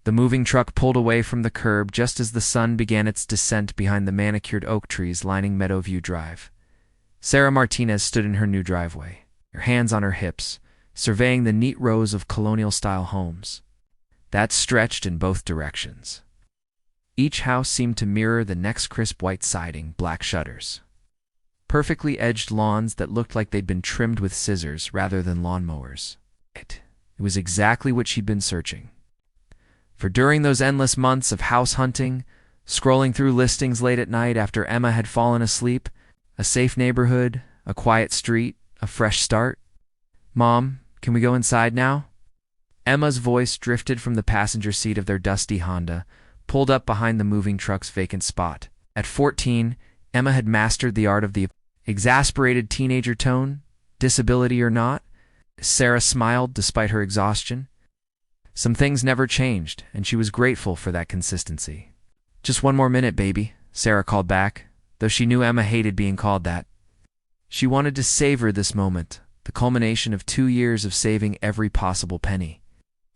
The moving truck pulled away from the curb just as the sun began its descent behind the manicured oak trees lining Meadowview Drive. Sarah Martinez stood in her new driveway, her hands on her hips, surveying the neat rows of colonial-style homes that stretched in both directions. Each house seemed to mirror the next, crisp white siding, black shutters, perfectly edged lawns that looked like they'd been trimmed with scissors rather than lawnmowers. It was exactly what she'd been searching for during those endless months of house hunting, scrolling through listings late at night after Emma had fallen asleep. A safe neighborhood, a quiet street, a fresh start. "Mom, can we go inside now?" Emma's voice drifted from the passenger seat of their dusty Honda, pulled up behind the moving truck's vacant spot. At 14, Emma had mastered the art of the exasperated teenager tone, disability or not. Sarah smiled despite her exhaustion. Some things never changed, and she was grateful for that consistency. "Just one more minute, baby," Sarah called back, though she knew Emma hated being called that. She wanted to savor this moment, the culmination of 2 years of saving every possible penny,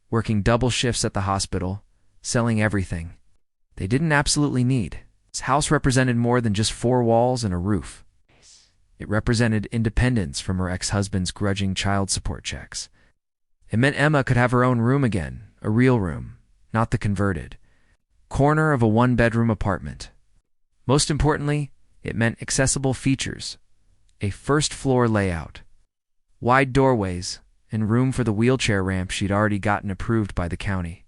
working double shifts at the hospital, selling everything they didn't absolutely need. This house represented more than just 4 walls and a roof. It represented independence from her ex-husband's grudging child support checks. It meant Emma could have her own room again, a real room, not the converted corner of a 1-bedroom apartment. Most importantly, it meant accessible features, a first-floor layout, wide doorways, and room for the wheelchair ramp she'd already gotten approved by the county.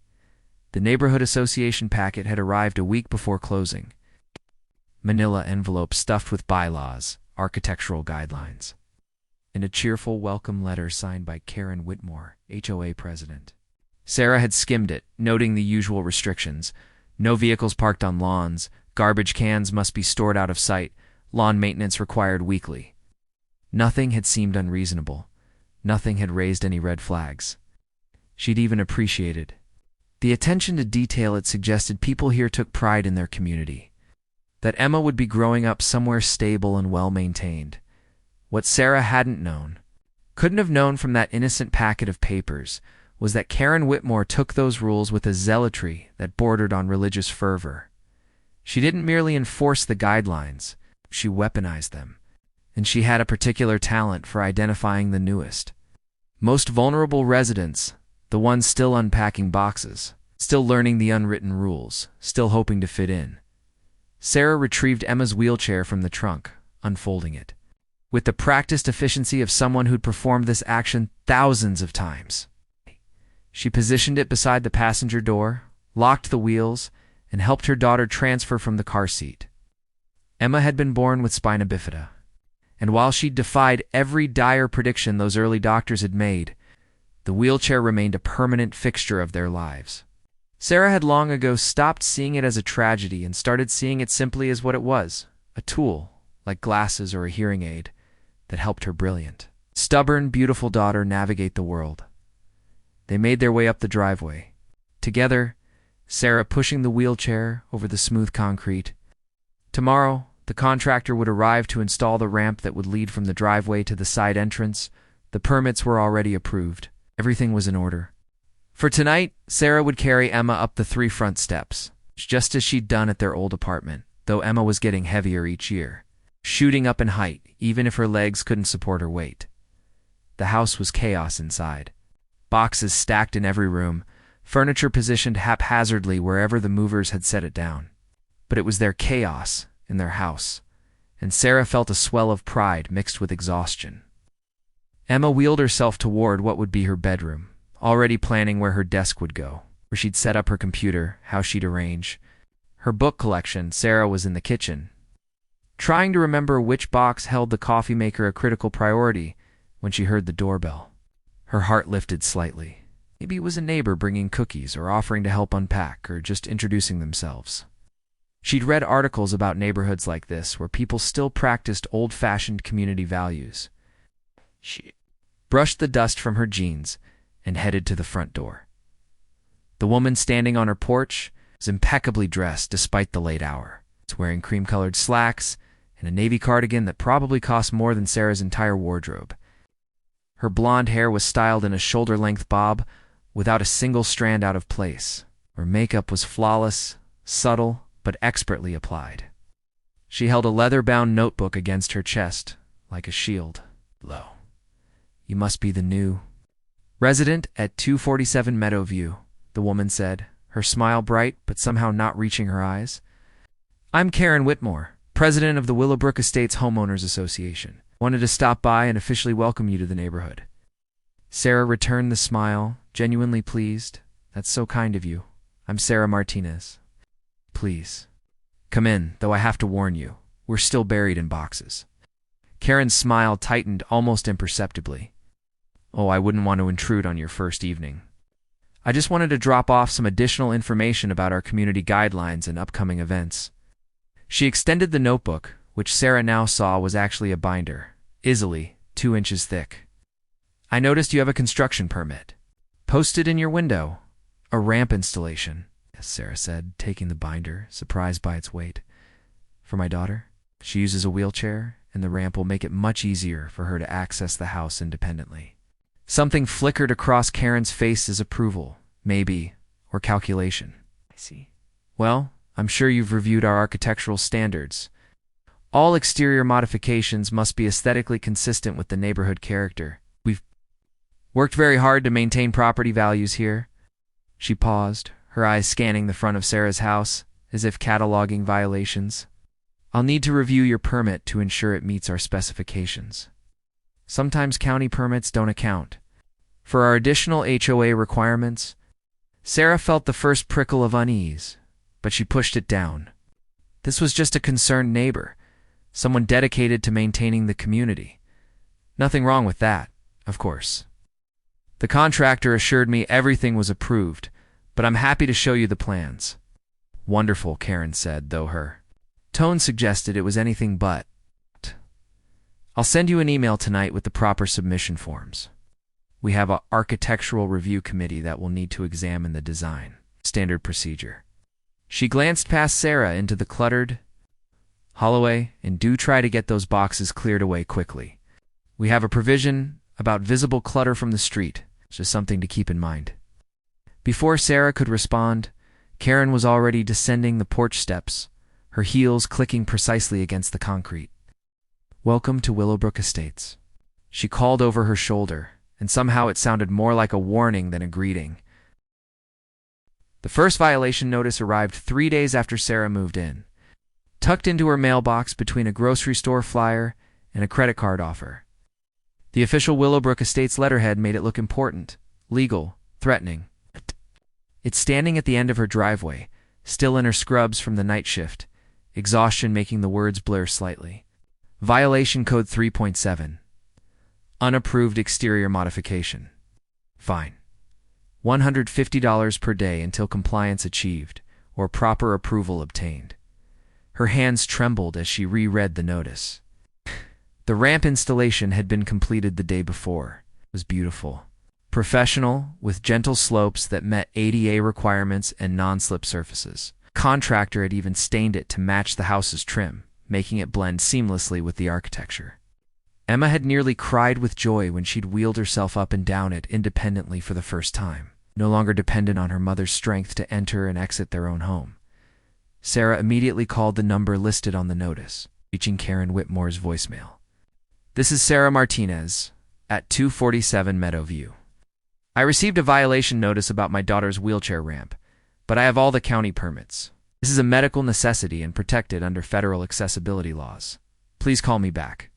The neighborhood association packet had arrived a week before closing. Manila envelopes stuffed with bylaws, architectural guidelines, and a cheerful welcome letter signed by Karen Whitmore, HOA president. Sarah had skimmed it, noting the usual restrictions. No vehicles parked on lawns, garbage cans must be stored out of sight, lawn maintenance required weekly. Nothing had seemed unreasonable. Nothing had raised any red flags. She'd even appreciated the attention to detail. It suggested people here took pride in their community, that Emma would be growing up somewhere stable and well-maintained. What Sarah hadn't known, couldn't have known from that innocent packet of papers, was that Karen Whitmore took those rules with a zealotry that bordered on religious fervor. She didn't merely enforce the guidelines, she weaponized them. And she had a particular talent for identifying the newest, most vulnerable residents, the ones still unpacking boxes, still learning the unwritten rules, still hoping to fit in. Sarah retrieved Emma's wheelchair from the trunk, unfolding it, with the practiced efficiency of someone who'd performed this action thousands of times. She positioned it beside the passenger door, locked the wheels, and helped her daughter transfer from the car seat. Emma had been born with spina bifida, and while she defied every dire prediction those early doctors had made, the wheelchair remained a permanent fixture of their lives. Sarah had long ago stopped seeing it as a tragedy and started seeing it simply as what it was, a tool, like glasses or a hearing aid, that helped her brilliant, stubborn, beautiful daughter navigate the world. They made their way up the driveway, together, Sarah pushing the wheelchair over the smooth concrete. Tomorrow, the contractor would arrive to install the ramp that would lead from the driveway to the side entrance. The permits were already approved. Everything was in order. For tonight, Sarah would carry Emma up the 3 front steps, just as she'd done at their old apartment, though Emma was getting heavier each year, shooting up in height, even if her legs couldn't support her weight. The house was chaos inside. Boxes stacked in every room, furniture positioned haphazardly wherever the movers had set it down. But it was their chaos in their house, and Sarah felt a swell of pride mixed with exhaustion. Emma wheeled herself toward what would be her bedroom, already planning where her desk would go, where she'd set up her computer, how she'd arrange her book collection. Sarah was in the kitchen, trying to remember which box held the coffee maker a critical priority, when she heard the doorbell. Her heart lifted slightly. Maybe it was a neighbor bringing cookies or offering to help unpack or just introducing themselves. She'd read articles about neighborhoods like this where people still practiced old-fashioned community values. She brushed the dust from her jeans and headed to the front door. The woman standing on her porch was impeccably dressed despite the late hour. She was wearing cream-colored slacks and a navy cardigan that probably cost more than Sarah's entire wardrobe. Her blonde hair was styled in a shoulder-length bob without a single strand out of place. Her makeup was flawless, subtle, but expertly applied. She held a leather-bound notebook against her chest, like a shield. Lo, you must be the new resident at 247 Meadowview, the woman said, her smile bright but somehow not reaching her eyes. I'm Karen Whitmore, president of the Willowbrook Estates Homeowners Association. Wanted to stop by and officially welcome you to the neighborhood. Sarah returned the smile, genuinely pleased. That's so kind of you. I'm Sarah Martinez. Please, come in, though I have to warn you, we're still buried in boxes. Karen's smile tightened almost imperceptibly. Oh, I wouldn't want to intrude on your first evening. I just wanted to drop off some additional information about our community guidelines and upcoming events. She extended the notebook, which Sarah now saw was actually a binder, easily 2 inches thick. I noticed you have a construction permit. Posted in your window. A ramp installation, yes, Sarah said, taking the binder, surprised by its weight. For my daughter? She uses a wheelchair, and the ramp will make it much easier for her to access the house independently. Something flickered across Karen's face as approval, maybe, or calculation. I see. Well, I'm sure you've reviewed our architectural standards. All exterior modifications must be aesthetically consistent with the neighborhood character. We've worked very hard to maintain property values here. She paused, her eyes scanning the front of Sarah's house, as if cataloging violations. I'll need to review your permit to ensure it meets our specifications. Sometimes county permits don't account. For our additional HOA requirements, Sarah felt the first prickle of unease, but she pushed it down. This was just a concerned neighbor, someone dedicated to maintaining the community. Nothing wrong with that, of course. The contractor assured me everything was approved, but I'm happy to show you the plans. Wonderful, Karen said, though her tone suggested it was anything but. I'll send you an email tonight with the proper submission forms. We have an architectural review committee that will need to examine the design. Standard procedure. She glanced past Sarah into the cluttered hallway, and do try to get those boxes cleared away quickly. We have a provision about visible clutter from the street, just something to keep in mind. Before Sarah could respond, Karen was already descending the porch steps, her heels clicking precisely against the concrete. Welcome to Willowbrook Estates. She called over her shoulder, and somehow it sounded more like a warning than a greeting. The first violation notice arrived 3 days after Sarah moved in, tucked into her mailbox between a grocery store flyer and a credit card offer. The official Willowbrook Estates letterhead made it look important, legal, threatening. It's standing at the end of her driveway, still in her scrubs from the night shift, exhaustion making the words blur slightly. Violation Code 3.7. Unapproved exterior modification. Fine. $150 per day until compliance achieved, or proper approval obtained. Her hands trembled as she reread the notice. The ramp installation had been completed the day before. It was beautiful. Professional, with gentle slopes that met ADA requirements and non-slip surfaces. Contractor had even stained it to match the house's trim, making it blend seamlessly with the architecture. Emma had nearly cried with joy when she'd wheeled herself up and down it independently for the first time, no longer dependent on her mother's strength to enter and exit their own home. Sarah immediately called the number listed on the notice, reaching Karen Whitmore's voicemail. This is Sarah Martinez, at 247 Meadowview. I received a violation notice about my daughter's wheelchair ramp, but I have all the county permits. This is a medical necessity and protected under federal accessibility laws. Please call me back.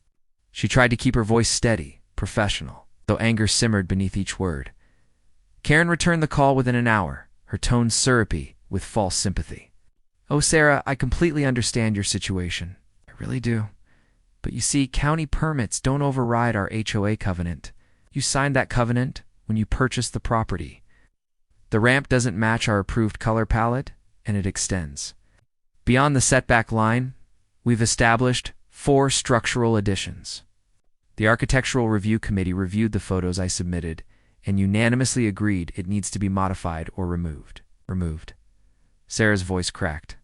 She tried to keep her voice steady, professional, though anger simmered beneath each word. Karen returned the call within an hour, her tone syrupy with false sympathy. Oh, Sarah, I completely understand your situation. I really do. But you see, county permits don't override our HOA covenant. You signed that covenant when you purchased the property. The ramp doesn't match our approved color palette, and it extends. Beyond the setback line, we've established 4 structural additions. The Architectural Review Committee reviewed the photos I submitted and unanimously agreed it needs to be modified or removed. Sarah's voice cracked.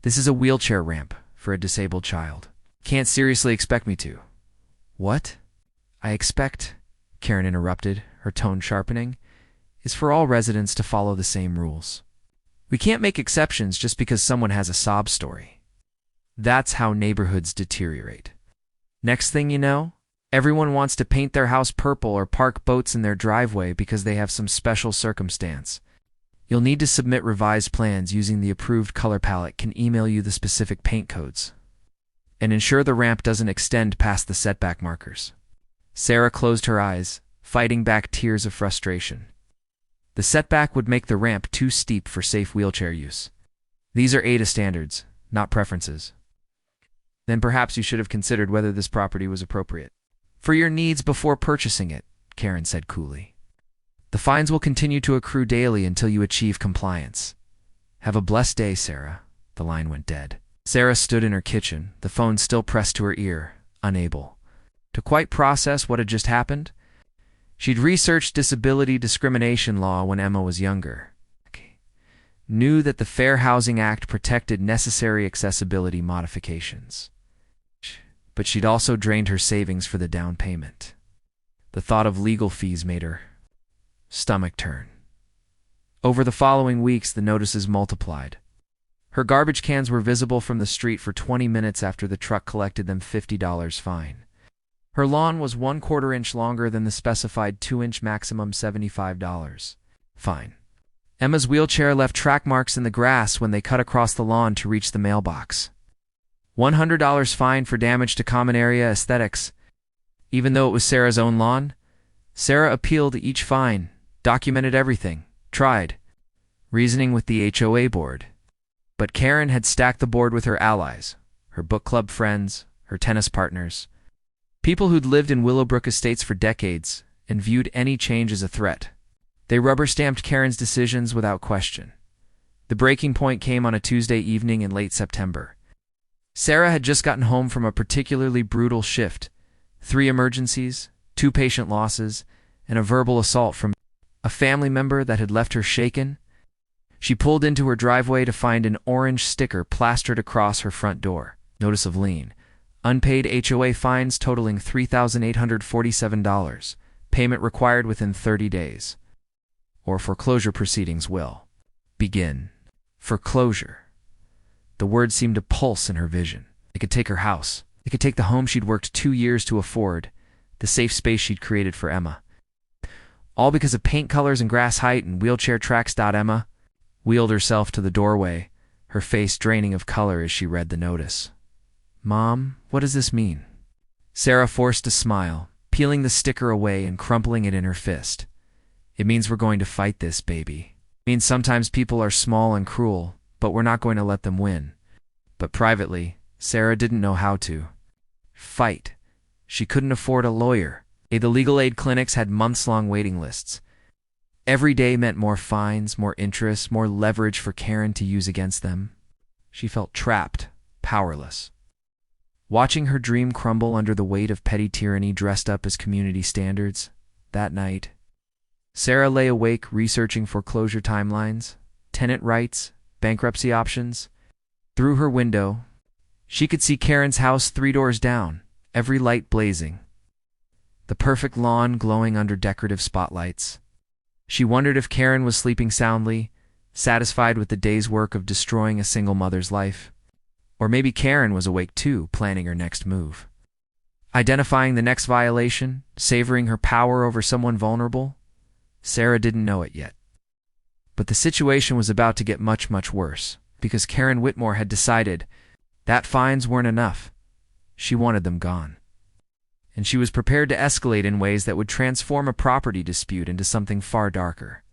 This is a wheelchair ramp for a disabled child. Can't seriously expect me to. What? I expect, Karen interrupted, her tone sharpening, is for all residents to follow the same rules. We can't make exceptions just because someone has a sob story. That's how neighborhoods deteriorate. Next thing you know, everyone wants to paint their house purple or park boats in their driveway because they have some special circumstance. You'll need to submit revised plans using the approved color palette. Can email you the specific paint codes. And ensure the ramp doesn't extend past the setback markers. Sarah closed her eyes, fighting back tears of frustration. The setback would make the ramp too steep for safe wheelchair use. These are HOA standards, not preferences. Then perhaps you should have considered whether this property was appropriate for your needs before purchasing it, Karen said coolly. The fines will continue to accrue daily until you achieve compliance. Have a blessed day, Sarah. The line went dead. Sarah stood in her kitchen, the phone still pressed to her ear, unable to quite process what had just happened. She'd researched disability discrimination law when Emma was younger. Knew that the Fair Housing Act protected necessary accessibility modifications. But she'd also drained her savings for the down payment. The thought of legal fees made her stomach turn. Over the following weeks, the notices multiplied. Her garbage cans were visible from the street for 20 minutes after the truck collected them. $50 fine. Her lawn was 1/4 inch longer than the specified 2-inch maximum. $75 fine. Emma's wheelchair left track marks in the grass when they cut across the lawn to reach the mailbox. $100 fine for damage to common area aesthetics. Even though it was Sarah's own lawn, Sarah appealed each fine, documented everything, tried reasoning with the HOA board. But Karen had stacked the board with her allies, her book club friends, her tennis partners, people who'd lived in Willowbrook Estates for decades and viewed any change as a threat. They rubber-stamped Karen's decisions without question. The breaking point came on a Tuesday evening in late September. Sarah had just gotten home from a particularly brutal shift. 3 emergencies, 2 patient losses, and a verbal assault from a family member that had left her shaken. She pulled into her driveway to find an orange sticker plastered across her front door. Notice of lien. Unpaid HOA fines totaling $3,847. Payment required within 30 days. Or foreclosure proceedings will begin. Foreclosure. The word seemed to pulse in her vision. It could take her house. It could take the home she'd worked 2 years to afford, the safe space she'd created for Emma. All because of paint colors and grass height and wheelchair tracks. Emma wheeled herself to the doorway, her face draining of color as she read the notice. Mom, what does this mean? Sarah forced a smile, peeling the sticker away and crumpling it in her fist. It means we're going to fight this, baby. It means sometimes people are small and cruel, but we're not going to let them win. But privately, Sarah didn't know how to fight. She couldn't afford a lawyer. The legal aid clinics had months-long waiting lists. Every day meant more fines, more interest, more leverage for Karen to use against them. She felt trapped, powerless. Watching her dream crumble under the weight of petty tyranny dressed up as community standards, that night, Sarah lay awake researching foreclosure timelines, tenant rights, bankruptcy options. Through her window, she could see Karen's house 3 doors down, every light blazing. The perfect lawn glowing under decorative spotlights. She wondered if Karen was sleeping soundly, satisfied with the day's work of destroying a single mother's life. Or maybe Karen was awake too, planning her next move. Identifying the next violation, savoring her power over someone vulnerable. Sarah didn't know it yet. But the situation was about to get much, much worse, because Karen Whitmore had decided that fines weren't enough. She wanted them gone. And she was prepared to escalate in ways that would transform a property dispute into something far darker.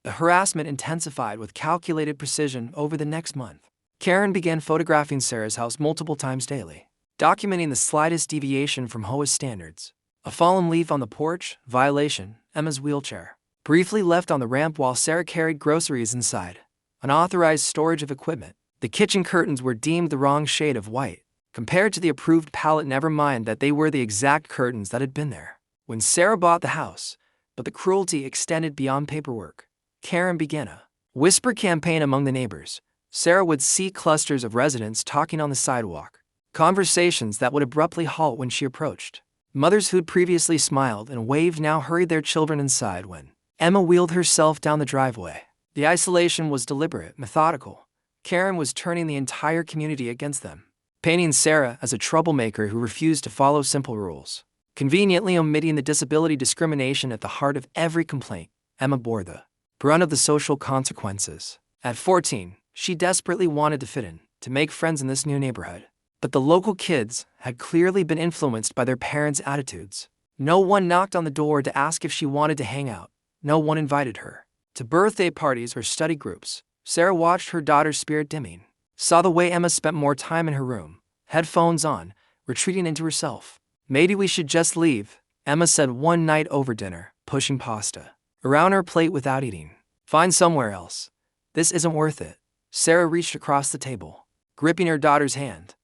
The harassment intensified with calculated precision over the next month. Karen began photographing Sarah's house multiple times daily, documenting the slightest deviation from HOA standards. A fallen leaf on the porch, violation, Emma's wheelchair, briefly left on the ramp while Sarah carried groceries inside, unauthorized storage of equipment. The kitchen curtains were deemed the wrong shade of white, compared to the approved palette, never mind that they were the exact curtains that had been there when Sarah bought the house. But the cruelty extended beyond paperwork. Karen began a whisper campaign among the neighbors. Sarah would see clusters of residents talking on the sidewalk, conversations that would abruptly halt when she approached. Mothers who'd previously smiled and waved now hurried their children inside when Emma wheeled herself down the driveway. The isolation was deliberate, methodical. Karen was turning the entire community against them, painting Sarah as a troublemaker who refused to follow simple rules. Conveniently omitting the disability discrimination at the heart of every complaint, Emma bore the brunt of the social consequences. At 14, she desperately wanted to fit in, to make friends in this new neighborhood. But the local kids had clearly been influenced by their parents' attitudes. No one knocked on the door to ask if she wanted to hang out. No one invited her to birthday parties or study groups. Sarah watched her daughter's spirit dimming, saw the way Emma spent more time in her room, headphones on, retreating into herself. Maybe we should just leave, Emma said one night over dinner, pushing pasta around her plate without eating. Find somewhere else. This isn't worth it. Sarah reached across the table, gripping her daughter's hand.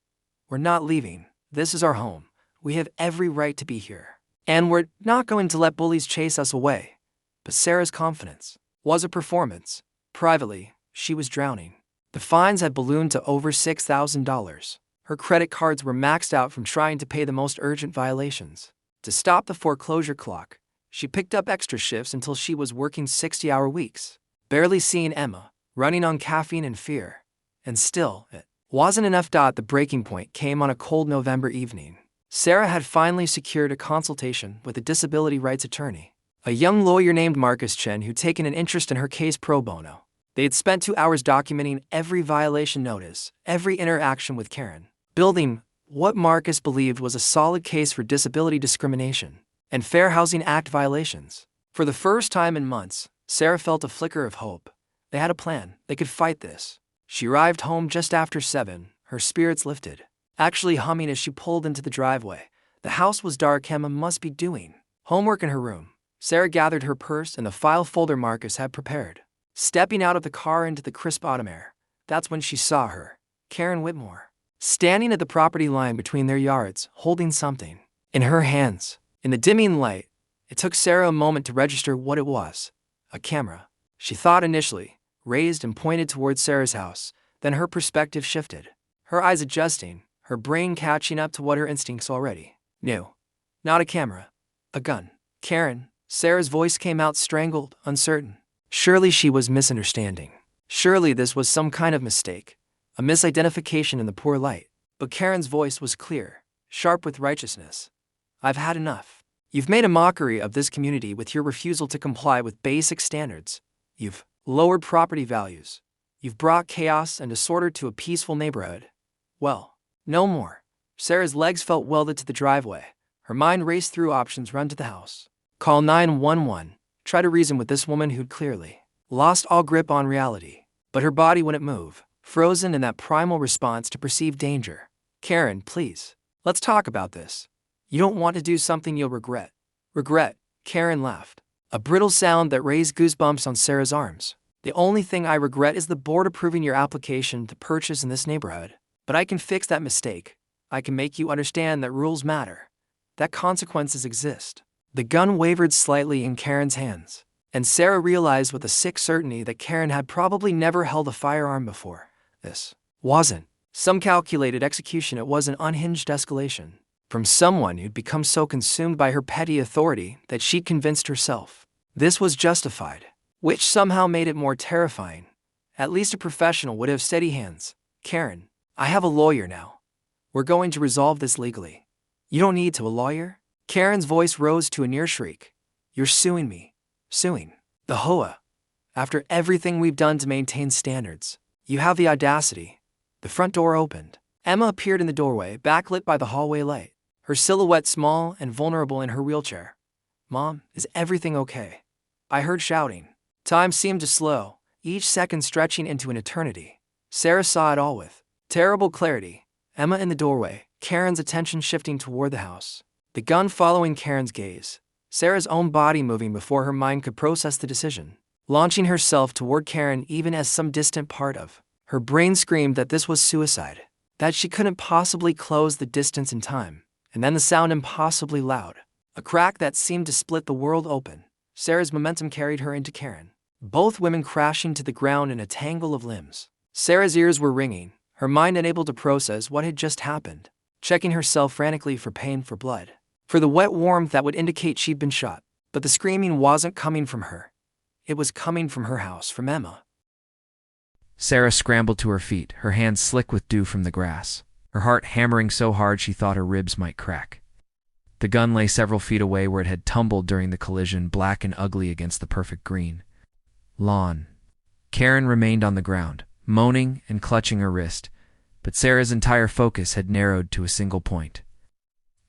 We're not leaving. This is our home. We have every right to be here. And we're not going to let bullies chase us away. But Sarah's confidence was a performance. Privately, she was drowning. The fines had ballooned to over $6,000. Her credit cards were maxed out from trying to pay the most urgent violations. To stop the foreclosure clock, she picked up extra shifts until she was working 60-hour weeks, barely seeing Emma, running on caffeine and fear. And still, it wasn't enough. The breaking point came on a cold November evening. Sarah had finally secured a consultation with a disability rights attorney, a young lawyer named Marcus Chen who'd taken an interest in her case pro bono. They had spent 2 hours documenting every violation notice, every interaction with Karen, building what Marcus believed was a solid case for disability discrimination and Fair Housing Act violations. For the first time in months, Sarah felt a flicker of hope. They had a plan. They could fight this. She arrived home just after 7, her spirits lifted, actually humming as she pulled into the driveway. The house was dark. Emma must be doing homework in her room. Sarah gathered her purse and the file folder Marcus had prepared. Stepping out of the car into the crisp autumn air, that's when she saw her, Karen Whitmore, standing at the property line between their yards, holding something in her hands. In the dimming light, it took Sarah a moment to register what it was. A camera. She thought initially, raised and pointed towards Sarah's house, then her perspective shifted, her eyes adjusting, her brain catching up to what her instincts already knew. Not a camera. A gun. Karen, Sarah's voice came out strangled, uncertain. Surely she was misunderstanding. Surely this was some kind of mistake, a misidentification in the poor light. But Karen's voice was clear, sharp with righteousness. I've had enough. You've made a mockery of this community with your refusal to comply with basic standards. You've lowered property values. You've brought chaos and disorder to a peaceful neighborhood. Well, no more. Sarah's legs felt welded to the driveway. Her mind raced through options. Run to the house. Call 911. Try to reason with this woman who'd clearly lost all grip on reality. But her body wouldn't move, frozen in that primal response to perceived danger. Karen, please. Let's talk about this. You don't want to do something you'll regret. Regret? Karen laughed, a brittle sound that raised goosebumps on Sarah's arms. The only thing I regret is the board approving your application to purchase in this neighborhood. But I can fix that mistake. I can make you understand that rules matter, that consequences exist. The gun wavered slightly in Karen's hands, and Sarah realized with a sick certainty that Karen had probably never held a firearm before. This wasn't some calculated execution. It was an unhinged escalation from someone who'd become so consumed by her petty authority that she'd convinced herself this was justified, which somehow made it more terrifying. At least a professional would have steady hands. Karen, I have a lawyer now. We're going to resolve this legally. You don't need to. A lawyer? Karen's voice rose to a near shriek. You're suing me. Suing the HOA. After everything we've done to maintain standards, you have the audacity. The front door opened. Emma appeared in the doorway, backlit by the hallway light, her silhouette small and vulnerable in her wheelchair. Mom, is everything okay? I heard shouting. Time seemed to slow, each second stretching into an eternity. Sarah saw it all with terrible clarity. Emma in the doorway, Karen's attention shifting toward the house, the gun following Karen's gaze, Sarah's own body moving before her mind could process the decision, launching herself toward Karen even as some distant part of her brain screamed that this was suicide, that she couldn't possibly close the distance in time. And then the sound impossibly loud, a crack that seemed to split the world open. Sarah's momentum carried her into Karen, both women crashing to the ground in a tangle of limbs. Sarah's ears were ringing, her mind unable to process what had just happened, checking herself frantically for pain, for blood, for the wet warmth that would indicate she'd been shot. But the screaming wasn't coming from her. It was coming from her house, from Emma. Sarah scrambled to her feet, her hands slick with dew from the grass, her heart hammering so hard she thought her ribs might crack. The gun lay several feet away where it had tumbled during the collision, black and ugly against the perfect green lawn. Karen remained on the ground, moaning and clutching her wrist, but Sarah's entire focus had narrowed to a single point.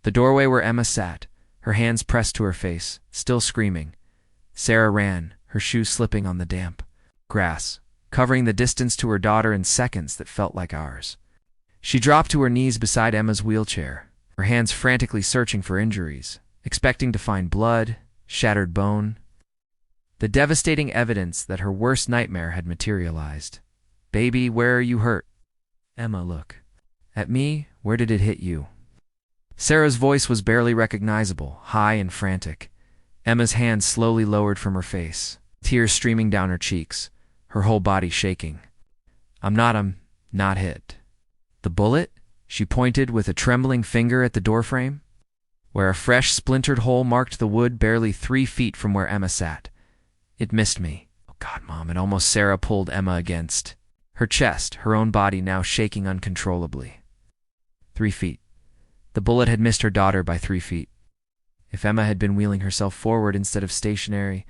The doorway where Emma sat, her hands pressed to her face, still screaming. Sarah ran, her shoes slipping on the damp grass, covering the distance to her daughter in seconds that felt like hours. She dropped to her knees beside Emma's wheelchair, her hands frantically searching for injuries, expecting to find blood, shattered bone, the devastating evidence that her worst nightmare had materialized. "Baby, where are you hurt?" "Emma, look." "At me? Where did it hit you?" Sarah's voice was barely recognizable, high and frantic. Emma's hands slowly lowered from her face, tears streaming down her cheeks, her whole body shaking. I'm not hit." "The bullet?" She pointed with a trembling finger at the doorframe, where a fresh splintered hole marked the wood barely 3 feet from where Emma sat. "It missed me." "Oh God, Mom," and almost Sarah pulled Emma against her chest, her own body now shaking uncontrollably. 3 feet. The bullet had missed her daughter by 3 feet. If Emma had been wheeling herself forward instead of stationary,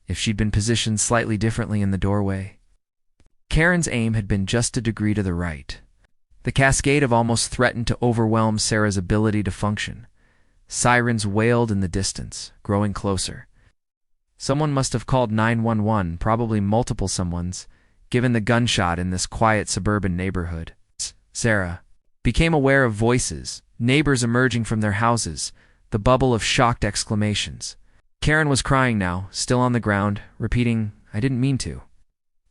if she'd been positioned slightly differently in the doorway. Karen's aim had been just a degree to the right. The cascade of almost threatened to overwhelm Sarah's ability to function. Sirens wailed in the distance, growing closer. Someone must have called 911, probably multiple someones, given the gunshot in this quiet suburban neighborhood. Sarah became aware of voices, neighbors emerging from their houses, the bubble of shocked exclamations. Karen was crying now, still on the ground, repeating, "I didn't mean to.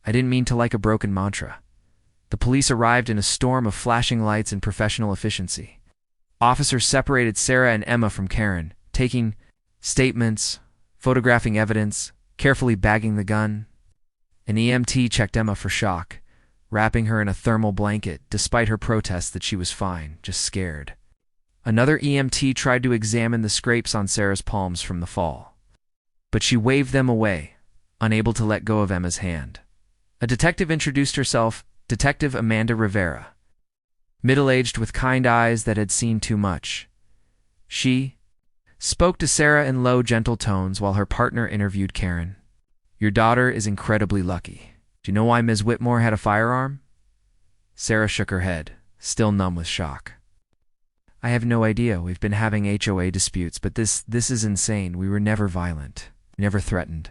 I didn't mean to," like a broken mantra. The police arrived in a storm of flashing lights and professional efficiency. Officers separated Sarah and Emma from Karen, taking statements, photographing evidence, carefully bagging the gun. An EMT checked Emma for shock, wrapping her in a thermal blanket, despite her protests that she was fine, just scared. Another EMT tried to examine the scrapes on Sarah's palms from the fall, but she waved them away, unable to let go of Emma's hand. A detective introduced herself, Detective Amanda Rivera, middle-aged with kind eyes that had seen too much. She spoke to Sarah in low, gentle tones while her partner interviewed Karen. "Your daughter is incredibly lucky. Do you know why Ms. Whitmore had a firearm?" Sarah shook her head, still numb with shock. "I have no idea. We've been having HOA disputes, but this is insane. We were never violent, never threatened.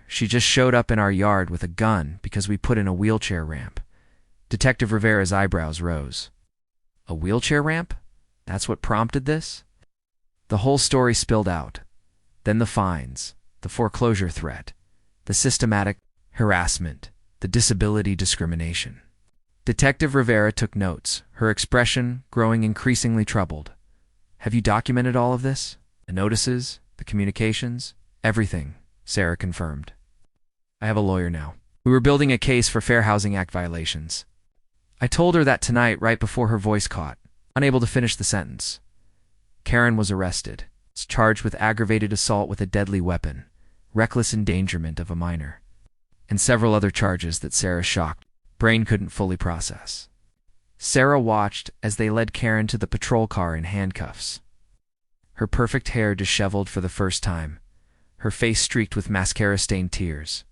She just showed up in our yard with a gun because we put in a wheelchair ramp." Detective Rivera's eyebrows rose. "A wheelchair ramp? That's what prompted this?" The whole story spilled out. Then the fines, the foreclosure threat, the systematic harassment, the disability discrimination. Detective Rivera took notes, her expression growing increasingly troubled. "Have you documented all of this? The notices, the communications, everything," Sarah confirmed. "I have a lawyer now. We were building a case for Fair Housing Act violations." I told her that tonight right before her voice caught, unable to finish the sentence. Karen was arrested, charged with aggravated assault with a deadly weapon, reckless endangerment of a minor, and several other charges that Sarah's shocked brain couldn't fully process. Sarah watched as they led Karen to the patrol car in handcuffs. Her perfect hair disheveled for the first time, her face streaked with mascara-stained tears.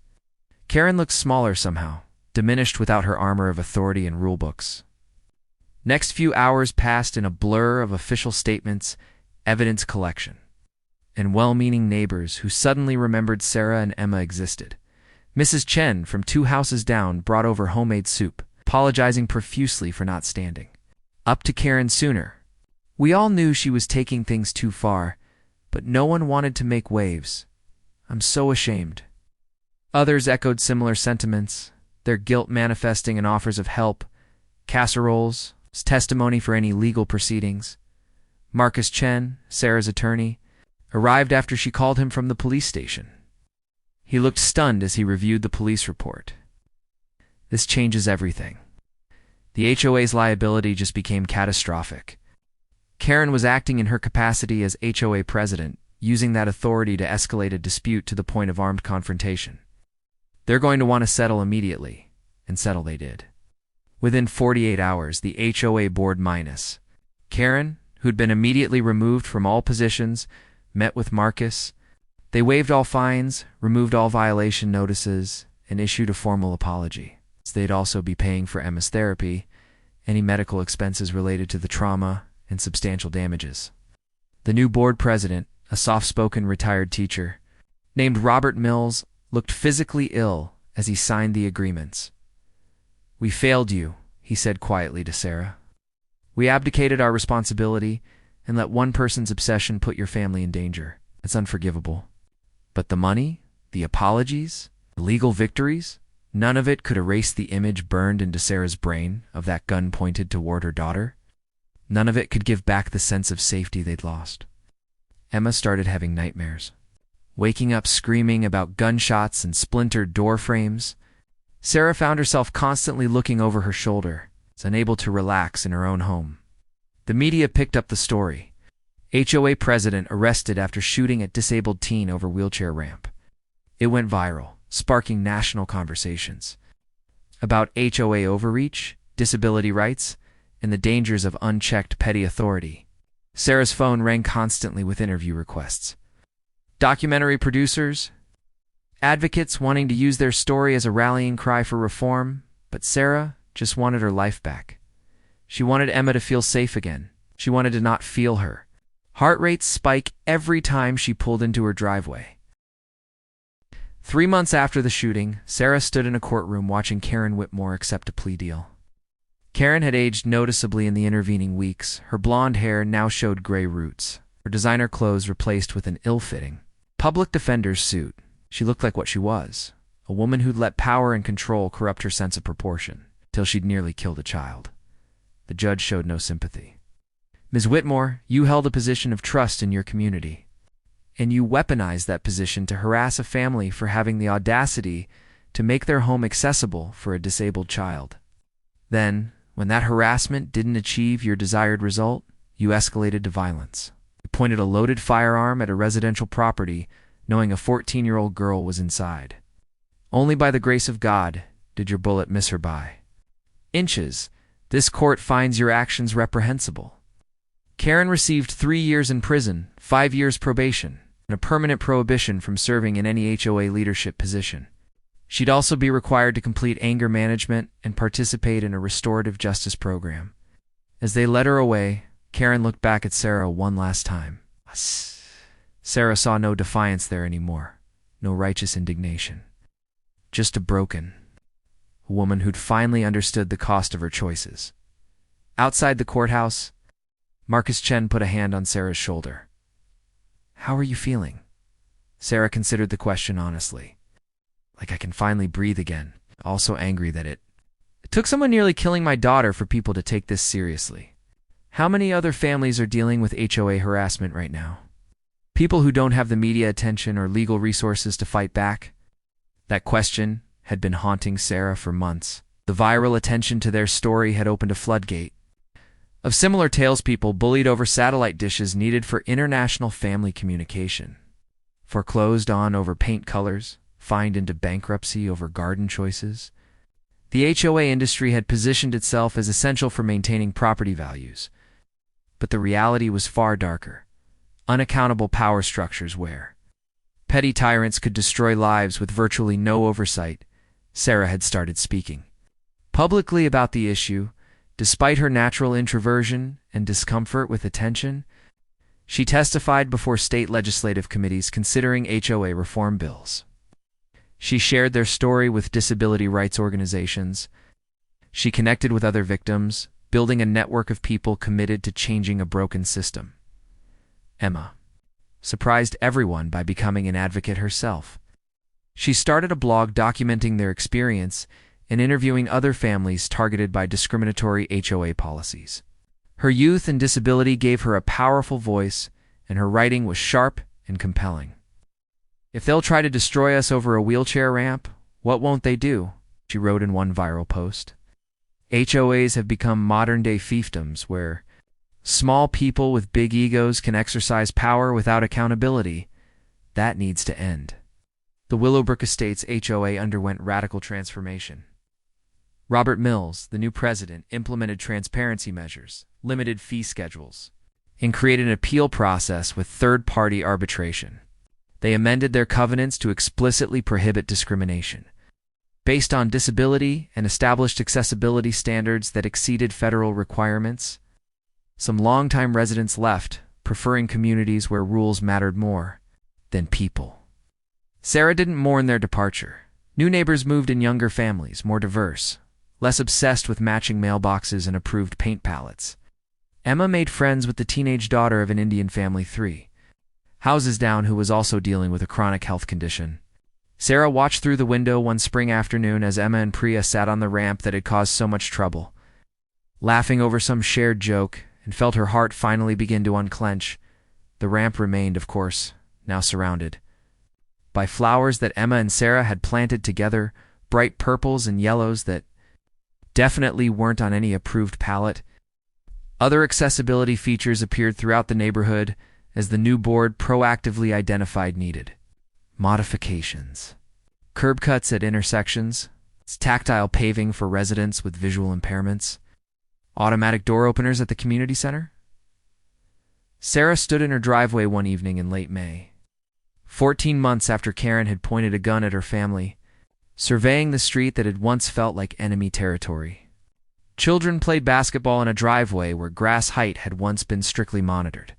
Karen looked smaller somehow, diminished without her armor of authority and rulebooks. Next few hours passed in a blur of official statements, evidence collection, and well-meaning neighbors who suddenly remembered Sarah and Emma existed. Mrs. Chen, from 2 houses down, brought over homemade soup, apologizing profusely for not standing up to Karen sooner. We all knew she was taking things too far, but no one wanted to make waves. "I'm so ashamed." Others echoed similar sentiments, their guilt manifesting in offers of help, casseroles, testimony for any legal proceedings. Marcus Chen, Sarah's attorney, arrived after she called him from the police station. He looked stunned as he reviewed the police report. "This changes everything." The HOA's liability just became catastrophic. Karen was acting in her capacity as HOA president, using that authority to escalate a dispute to the point of armed confrontation. They're going to want to settle immediately, and settle they did. Within 48 hours, the HOA board minus Karen, who'd been immediately removed from all positions, met with Marcus. They waived all fines, removed all violation notices, and issued a formal apology. They'd also be paying for Emma's therapy, any medical expenses related to the trauma, and substantial damages. The new board president, a soft-spoken retired teacher, named Robert Mills, looked physically ill as he signed the agreements. "We failed you," he said quietly to Sarah. "We abdicated our responsibility and let one person's obsession put your family in danger. It's unforgivable. But the money, the apologies, the legal victories, none of it could erase the image burned into Sarah's brain of that gun pointed toward her daughter. None of it could give back the sense of safety they'd lost." Emma started having nightmares, waking up screaming about gunshots and splintered door frames. Sarah found herself constantly looking over her shoulder, unable to relax in her own home. The media picked up the story. HOA president arrested after shooting at disabled teen over wheelchair ramp. It went viral, sparking national conversations about HOA overreach, disability rights, and the dangers of unchecked petty authority. Sarah's phone rang constantly with interview requests. Documentary producers, advocates wanting to use their story as a rallying cry for reform, but Sarah just wanted her life back. She wanted Emma to feel safe again. She wanted to not feel her. Heart rates spike every time she pulled into her driveway. 3 months after the shooting, Sarah stood in a courtroom watching Karen Whitmore accept a plea deal. Karen had aged noticeably in the intervening weeks. Her blonde hair now showed gray roots, her designer clothes replaced with an ill-fitting public defender's suit. She looked like what she was, a woman who'd let power and control corrupt her sense of proportion, till she'd nearly killed a child. The judge showed no sympathy. "Ms. Whitmore, you held a position of trust in your community, and you weaponized that position to harass a family for having the audacity to make their home accessible for a disabled child. Then, when that harassment didn't achieve your desired result, you escalated to violence. You pointed a loaded firearm at a residential property, knowing a 14-year-old girl was inside. Only by the grace of God did your bullet miss her by inches. This court finds your actions reprehensible." Karen received 3 years in prison, 5 years probation, and a permanent prohibition from serving in any HOA leadership position. She'd also be required to complete anger management and participate in a restorative justice program. As they led her away, Karen looked back at Sarah one last time. Sarah saw no defiance there anymore, no righteous indignation. Just a woman who'd finally understood the cost of her choices. Outside the courthouse, Marcus Chen put a hand on Sarah's shoulder. "How are you feeling?" Sarah considered the question honestly. "Like I can finally breathe again, also angry that it took someone nearly killing my daughter for people to take this seriously. How many other families are dealing with HOA harassment right now? People who don't have the media attention or legal resources to fight back?" That question had been haunting Sarah for months. The viral attention to their story had opened a floodgate of similar tales, people bullied over satellite dishes needed for international family communication, foreclosed on over paint colors, fined into bankruptcy over garden choices. The HOA industry had positioned itself as essential for maintaining property values, but the reality was far darker. Unaccountable power structures where petty tyrants could destroy lives with virtually no oversight. Sarah had started speaking publicly about the issue. Despite her natural introversion and discomfort with attention, she testified before state legislative committees considering HOA reform bills. She shared their story with disability rights organizations. She connected with other victims, building a network of people committed to changing a broken system. Emma surprised everyone by becoming an advocate herself. She started a blog documenting their experience and interviewing other families targeted by discriminatory HOA policies. Her youth and disability gave her a powerful voice, and her writing was sharp and compelling. "If they'll try to destroy us over a wheelchair ramp, what won't they do?" she wrote in one viral post. HOAs have become modern-day fiefdoms where Small people with big egos can exercise power without accountability. That needs to end. The Willowbrook Estates HOA underwent radical transformation. Robert Mills, the new president, implemented transparency measures, limited fee schedules, and created an appeal process with third-party arbitration. They amended their covenants to explicitly prohibit discrimination based on disability and established accessibility standards that exceeded federal requirements. Some longtime residents left, preferring communities where rules mattered more than people. Sarah didn't mourn their departure. New neighbors moved in, younger families, more diverse, less obsessed with matching mailboxes and approved paint palettes. Emma made friends with the teenage daughter of an Indian family 3 houses down who was also dealing with a chronic health condition. Sarah watched through the window one spring afternoon as Emma and Priya sat on the ramp that had caused so much trouble, laughing over some shared joke, and felt her heart finally begin to unclench. The ramp remained, of course, now surrounded by flowers that Emma and Sarah had planted together, bright purples and yellows that definitely weren't on any approved palette. Other accessibility features appeared throughout the neighborhood as the new board proactively identified needed modifications. Curb cuts at intersections, tactile paving for residents with visual impairments, automatic door openers at the community center. Sarah stood in her driveway one evening in late May, 14 months after Karen had pointed a gun at her family, surveying the street that had once felt like enemy territory. Children played basketball in a driveway where grass height had once been strictly monitored.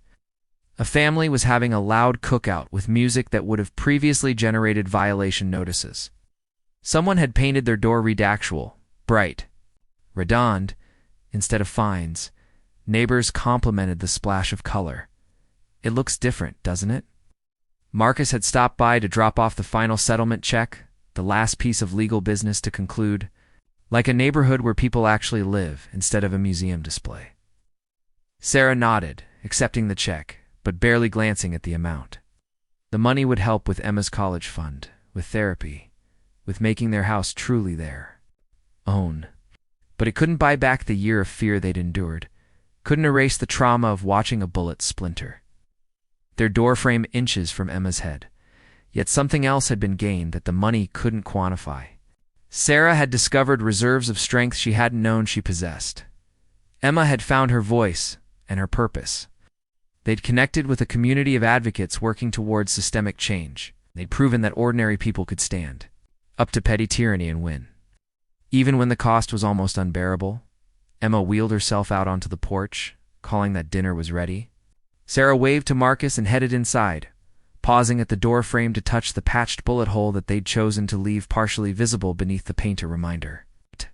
A family was having a loud cookout with music that would have previously generated violation notices. Someone had painted their door redactual, bright, redond, instead of fines. Neighbors complimented the splash of color. It looks different, doesn't it? Marcus had stopped by to drop off the final settlement check, the last piece of legal business to conclude, like a neighborhood where people actually live instead of a museum display. Sarah nodded, accepting the check, but barely glancing at the amount. The money would help with Emma's college fund, with therapy, with making their house truly their own. But it couldn't buy back the year of fear they'd endured, couldn't erase the trauma of watching a bullet splinter their doorframe inches from Emma's head. Yet something else had been gained that the money couldn't quantify. Sarah had discovered reserves of strength she hadn't known she possessed. Emma had found her voice and her purpose. They'd connected with a community of advocates working towards systemic change. They'd proven that ordinary people could stand up to petty tyranny and win. Even when the cost was almost unbearable, Emma wheeled herself out onto the porch, calling that dinner was ready. Sarah waved to Marcus and headed inside, pausing at the doorframe to touch the patched bullet hole that they'd chosen to leave partially visible beneath the paint, a reminder.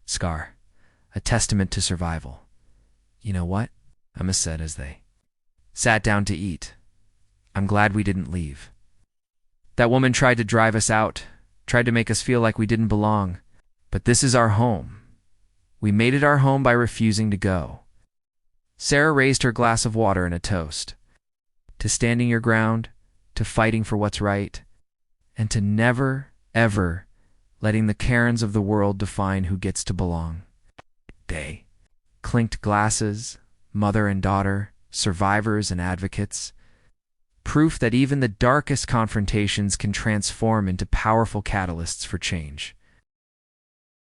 Scar, a testament to survival. You know what? Emma said as they sat down to eat. I'm glad we didn't leave. That woman tried to drive us out, tried to make us feel like we didn't belong. But this is our home. We made it our home by refusing to go. Sarah raised her glass of water in a toast. To standing your ground, to fighting for what's right, and to never, ever letting the Karens of the world define who gets to belong. They clinked glasses, mother and daughter, survivors and advocates. Proof that even the darkest confrontations can transform into powerful catalysts for change.